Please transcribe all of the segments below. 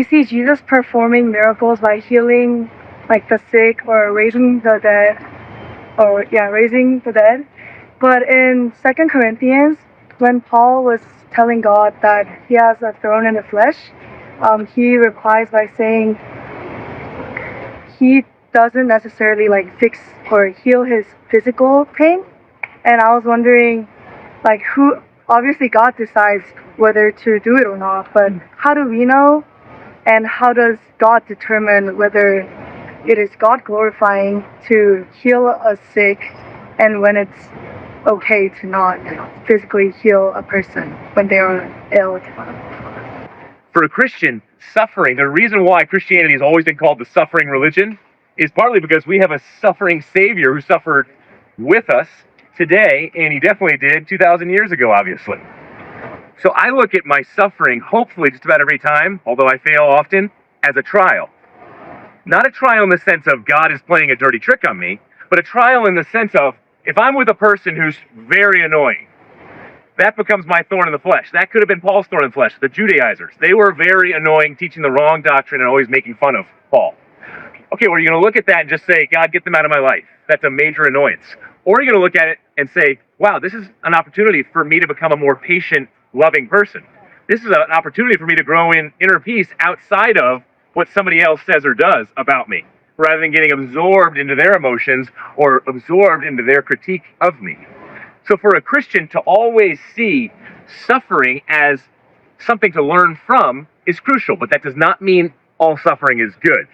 We see Jesus performing miracles by healing like the sick or raising the dead, raising the dead. But in 2 Corinthians, when Paul was telling God that he has a throne in the flesh, he replies by saying he doesn't necessarily like fix or heal his physical pain. And I was wondering, like, who, obviously God decides whether to do it or not, but how do we know? And how does God determine whether it is God glorifying to heal a sick and when it's okay to not physically heal a person when they are ill? For a Christian, suffering, the reason why Christianity has always been called the suffering religion is partly because we have a suffering Savior who suffered with us today, and he definitely did 2,000 years ago, obviously. So I look at my suffering, hopefully just about every time, although I fail often, as a trial. Not a trial in the sense of God is playing a dirty trick on me, but a trial in the sense of if I'm with a person who's very annoying, that becomes my thorn in the flesh. That could have been Paul's thorn in the flesh, the Judaizers. They were very annoying, teaching the wrong doctrine and always making fun of Paul. Okay, well, you're going to look at that and just say, God, get them out of my life. That's a major annoyance. Or you're going to look at it and say, wow, this is an opportunity for me to become a more patient, loving person. This is an opportunity for me to grow in inner peace outside of what somebody else says or does about me, rather than getting absorbed into their emotions or absorbed into their critique of me. So for a Christian to always see suffering as something to learn from is crucial, but that does not mean all suffering is good.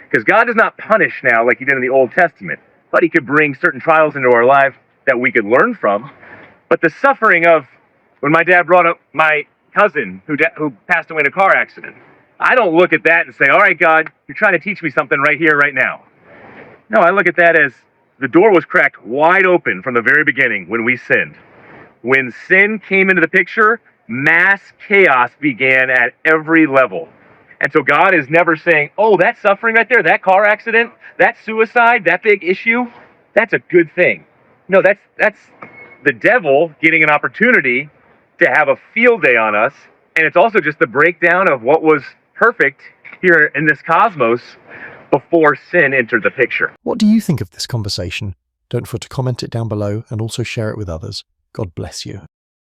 Because God does not punish now like he did in the Old Testament, but he could bring certain trials into our life that we could learn from. But the suffering of when my dad brought up my cousin who passed away in a car accident, I don't look at that and say, all right, God, you're trying to teach me something right here, right now. No, I look at that as the door was cracked wide open from the very beginning when we sinned. When sin came into the picture, mass chaos began at every level. And so God is never saying, oh, that suffering right there, that car accident, that suicide, that big issue, that's a good thing. No, that's the devil getting an opportunity to have a field day on us. And it's also just the breakdown of what was perfect here in this cosmos before sin entered the picture. What do you think of this conversation? Don't forget to comment it down below and also share it with others. God bless you.